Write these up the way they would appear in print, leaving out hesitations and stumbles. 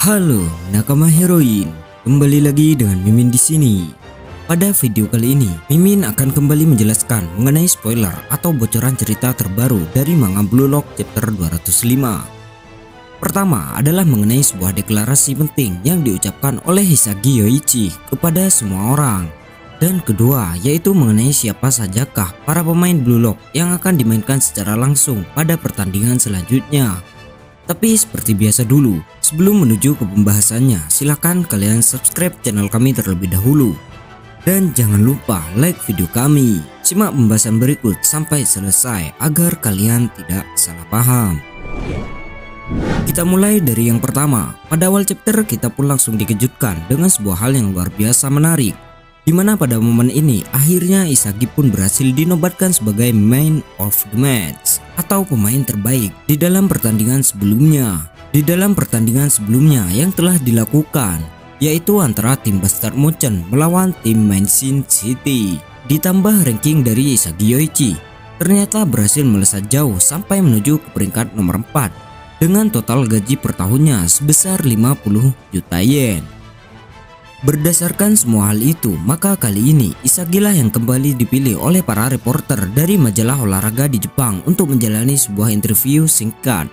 Halo nakama heroin, kembali lagi dengan Mimin di sini. Pada video kali ini, Mimin akan kembali menjelaskan mengenai spoiler atau bocoran cerita terbaru dari manga Blue Lock chapter 205. Pertama adalah mengenai sebuah deklarasi penting yang diucapkan oleh Hisagi Yoichi kepada semua orang. Dan kedua yaitu mengenai siapa sajakah para pemain Blue Lock yang akan dimainkan secara langsung pada pertandingan selanjutnya. Tapi seperti biasa dulu, sebelum menuju ke pembahasannya, silahkan kalian subscribe channel kami terlebih dahulu. Dan jangan lupa like video kami. Simak pembahasan berikut sampai selesai agar kalian tidak salah paham. Kita mulai dari yang pertama. Pada awal chapter kita pun langsung dikejutkan dengan sebuah hal yang luar biasa menarik, dimana pada momen ini akhirnya Isagi pun berhasil dinobatkan sebagai man of the match atau pemain terbaik di dalam pertandingan sebelumnya. Di dalam pertandingan sebelumnya yang telah dilakukan, yaitu antara tim Bastard Mountain melawan tim Mansion City. Ditambah ranking dari Isagi Yoichi, ternyata berhasil melesat jauh sampai menuju ke peringkat nomor 4 dengan total gaji per tahunnya sebesar 50 juta yen. Berdasarkan semua hal itu, maka kali ini Isagi lah yang kembali dipilih oleh para reporter dari majalah olahraga di Jepang untuk menjalani sebuah interview singkat.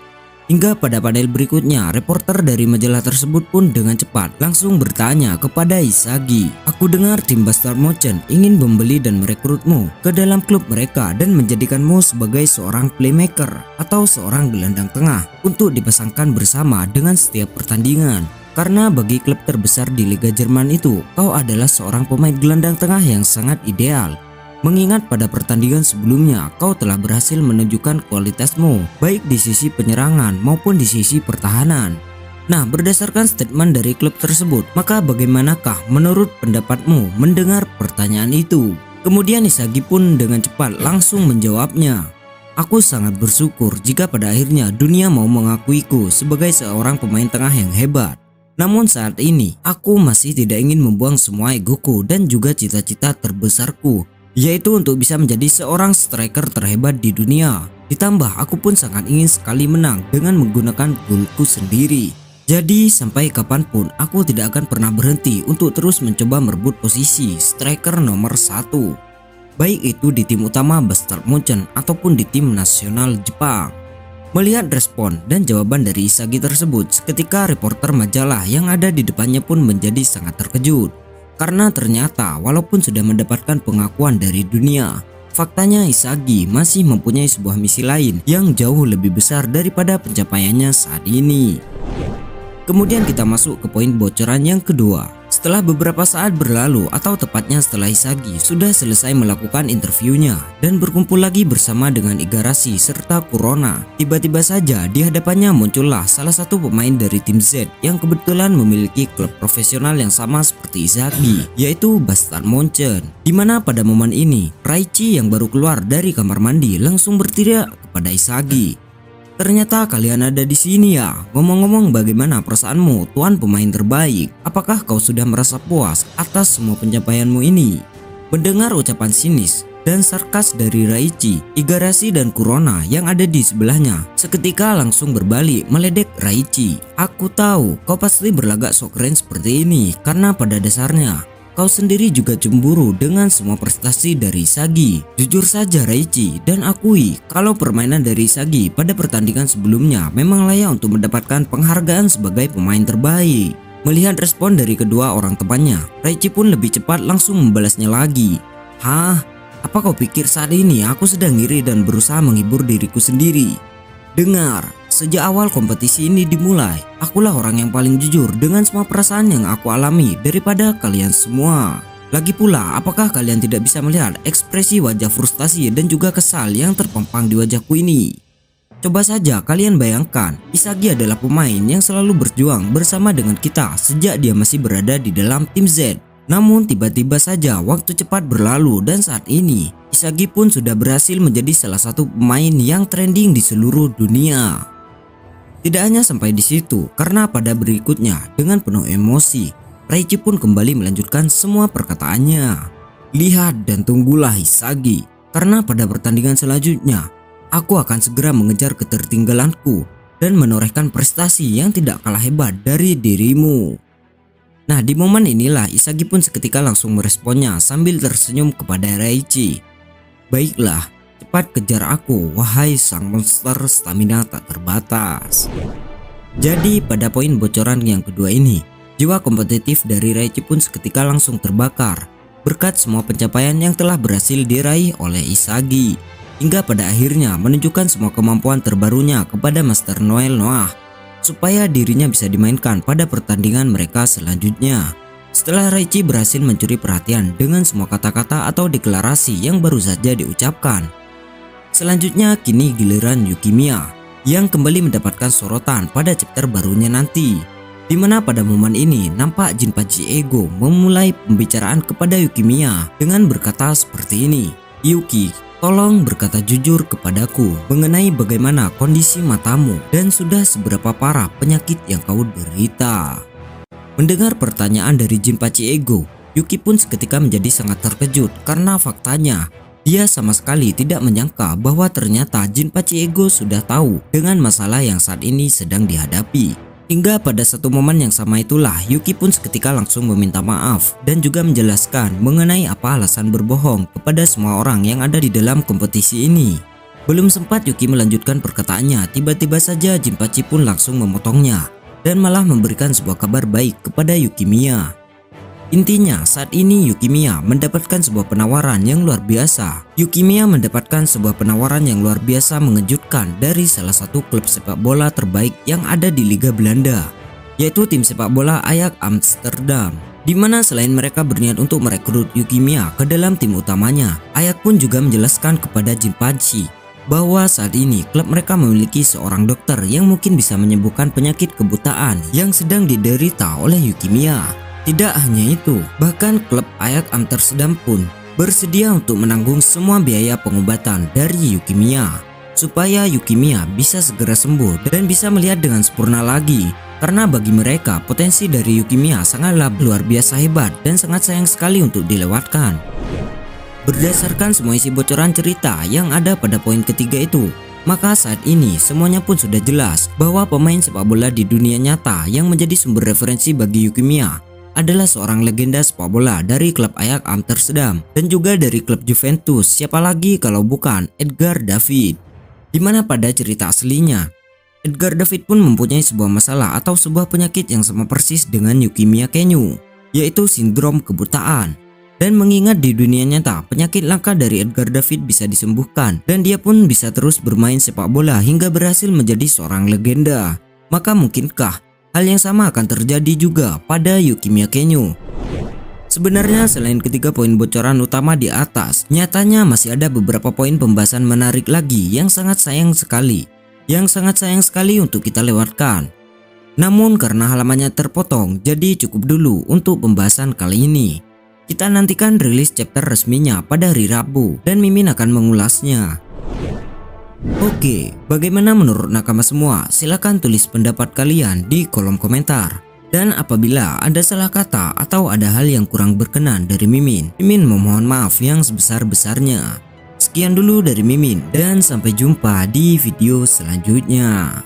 Hingga pada panel berikutnya, reporter dari majalah tersebut pun dengan cepat langsung bertanya kepada Isagi, "Aku dengar tim Bastard Mountain ingin membeli dan merekrutmu ke dalam klub mereka dan menjadikanmu sebagai seorang playmaker atau seorang gelandang tengah untuk dipasangkan bersama dengan setiap pertandingan. Karena bagi klub terbesar di Liga Jerman itu, kau adalah seorang pemain gelandang tengah yang sangat ideal. Mengingat pada pertandingan sebelumnya, kau telah berhasil menunjukkan kualitasmu, baik di sisi penyerangan maupun di sisi pertahanan. Nah, berdasarkan statement dari klub tersebut, maka bagaimanakah menurut pendapatmu mendengar pertanyaan itu?" Kemudian Isagi pun dengan cepat langsung menjawabnya, "Aku sangat bersyukur jika pada akhirnya dunia mau mengakuiku sebagai seorang pemain tengah yang hebat. Namun saat ini, aku masih tidak ingin membuang semua egoku dan juga cita-cita terbesarku, yaitu untuk bisa menjadi seorang striker terhebat di dunia. Ditambah aku pun sangat ingin sekali menang dengan menggunakan goalku sendiri. Jadi sampai kapanpun aku tidak akan pernah berhenti untuk terus mencoba merebut posisi striker nomor 1. Baik itu di tim utama Bastard Mountain ataupun di tim nasional Jepang." Melihat respon dan jawaban dari Isagi tersebut, seketika reporter majalah yang ada di depannya pun menjadi sangat terkejut. Karena ternyata walaupun sudah mendapatkan pengakuan dari dunia, faktanya Isagi masih mempunyai sebuah misi lain yang jauh lebih besar daripada pencapaiannya saat ini. Kemudian kita masuk ke poin bocoran yang kedua. Setelah beberapa saat berlalu, atau tepatnya setelah Isagi sudah selesai melakukan interviewnya dan berkumpul lagi bersama dengan Igarashi serta Kurona, tiba-tiba saja di hadapannya muncullah salah satu pemain dari tim Z yang kebetulan memiliki klub profesional yang sama seperti Isagi, yaitu Bastard Mountain. Dimana pada momen ini Raichi yang baru keluar dari kamar mandi langsung berteriak kepada Isagi, "Ternyata kalian ada di sini ya. Ngomong-ngomong, bagaimana perasaanmu, tuan pemain terbaik? Apakah kau sudah merasa puas atas semua pencapaianmu ini?" Mendengar ucapan sinis dan sarkas dari Raichi, Igarashi dan Kurona yang ada di sebelahnya seketika langsung berbalik meledek Raichi. "Aku tahu kau pasti berlagak sok keren seperti ini karena pada dasarnya kau sendiri juga cemburu dengan semua prestasi dari Isagi. Jujur saja Raichi, dan akui kalau permainan dari Isagi pada pertandingan sebelumnya memang layak untuk mendapatkan penghargaan sebagai pemain terbaik." Melihat respon dari kedua orang temannya, Raichi pun lebih cepat langsung membalasnya lagi. "Hah? Apa kau pikir saat ini aku sedang iri dan berusaha menghibur diriku sendiri? Dengar, sejak awal kompetisi ini dimulai, akulah orang yang paling jujur dengan semua perasaan yang aku alami daripada kalian semua. Lagi pula, apakah kalian tidak bisa melihat ekspresi wajah frustasi dan juga kesal yang terpampang di wajahku ini? Coba saja kalian bayangkan, Isagi adalah pemain yang selalu berjuang bersama dengan kita sejak dia masih berada di dalam tim Z. Namun tiba-tiba saja waktu cepat berlalu dan saat ini Isagi pun sudah berhasil menjadi salah satu pemain yang trending di seluruh dunia." Tidak hanya sampai di situ, karena pada berikutnya dengan penuh emosi, Raichi pun kembali melanjutkan semua perkataannya. "Lihat dan tunggulah Isagi, karena pada pertandingan selanjutnya, aku akan segera mengejar ketertinggalanku dan menorehkan prestasi yang tidak kalah hebat dari dirimu. Nah, di momen inilah Isagi pun seketika langsung meresponnya sambil tersenyum kepada Raichi. Baiklah, cepat kejar aku, wahai sang monster stamina tak terbatas. Jadi pada poin bocoran yang kedua ini, jiwa kompetitif dari Raichi pun seketika langsung terbakar berkat semua pencapaian yang telah berhasil diraih oleh Isagi, hingga pada akhirnya menunjukkan semua kemampuan terbarunya kepada Master Noel Noah supaya dirinya bisa dimainkan pada pertandingan mereka selanjutnya. Setelah Raichi berhasil mencuri perhatian dengan semua kata-kata atau deklarasi yang baru saja diucapkan. Selanjutnya kini giliran Yukimiya yang kembali mendapatkan sorotan pada chapter barunya nanti, dimana pada momen ini nampak Jinpachi Ego memulai pembicaraan kepada Yukimiya dengan berkata seperti ini. Yuki, tolong berkata jujur kepadaku mengenai bagaimana kondisi matamu dan sudah seberapa parah penyakit yang kau derita. Mendengar pertanyaan dari Jinpachi Ego, Yuki pun seketika menjadi sangat terkejut karena faktanya dia sama sekali tidak menyangka bahwa ternyata Jinpachi Ego sudah tahu dengan masalah yang saat ini sedang dihadapi. Hingga pada satu momen yang sama itulah Yuki pun seketika langsung meminta maaf dan juga menjelaskan mengenai apa alasan berbohong kepada semua orang yang ada di dalam kompetisi ini. Belum sempat Yuki melanjutkan perkataannya, tiba-tiba saja Jinpachi pun langsung memotongnya dan malah memberikan sebuah kabar baik kepada Yukimiya. Intinya saat ini Yukimiya mendapatkan sebuah penawaran yang luar biasa. Yukimiya mendapatkan sebuah penawaran yang luar biasa mengejutkan dari salah satu klub sepak bola terbaik yang ada di Liga Belanda, yaitu tim sepak bola Ajax Amsterdam. Dimana selain mereka berniat untuk merekrut Yukimiya ke dalam tim utamanya, Ajax pun juga menjelaskan kepada Jinpachi bahwa saat ini klub mereka memiliki seorang dokter yang mungkin bisa menyembuhkan penyakit kebutaan yang sedang diderita oleh Yukimiya. Tidak hanya itu, bahkan klub Ajax Amsterdam pun bersedia untuk menanggung semua biaya pengobatan dari Yukimiya supaya Yukimiya bisa segera sembuh dan bisa melihat dengan sempurna lagi. Karena bagi mereka potensi dari Yukimiya sangatlah luar biasa hebat dan sangat sayang sekali untuk dilewatkan. Berdasarkan semua isi bocoran cerita yang ada pada poin ketiga itu, maka saat ini semuanya pun sudah jelas bahwa pemain sepak bola di dunia nyata yang menjadi sumber referensi bagi Yukimiya adalah seorang legenda sepak bola dari klub Ajax Amsterdam dan juga dari klub Juventus. Siapa lagi kalau bukan Edgar David. Dimana pada cerita aslinya Edgar David pun mempunyai sebuah masalah atau sebuah penyakit yang sama persis dengan Yukimiya Kenyu, yaitu sindrom kebutaan. Dan mengingat di dunia nyata penyakit langka dari Edgar David bisa disembuhkan dan dia pun bisa terus bermain sepak bola hingga berhasil menjadi seorang legenda, maka mungkinkah hal yang sama akan terjadi juga pada Yukimiya Kenyu? Sebenarnya selain ketiga poin bocoran utama di atas, nyatanya masih ada beberapa poin pembahasan menarik lagi yang sangat sayang sekali untuk kita lewatkan. Namun karena halamannya terpotong, jadi cukup dulu untuk pembahasan kali ini. Kita nantikan rilis chapter resminya pada hari Rabu dan Mimin akan mengulasnya. Oke, bagaimana menurut nakama semua? Silahkan tulis pendapat kalian di kolom komentar. Dan apabila ada salah kata atau ada hal yang kurang berkenan dari Mimin memohon maaf yang sebesar-besarnya. Sekian dulu dari Mimin dan sampai jumpa di video selanjutnya.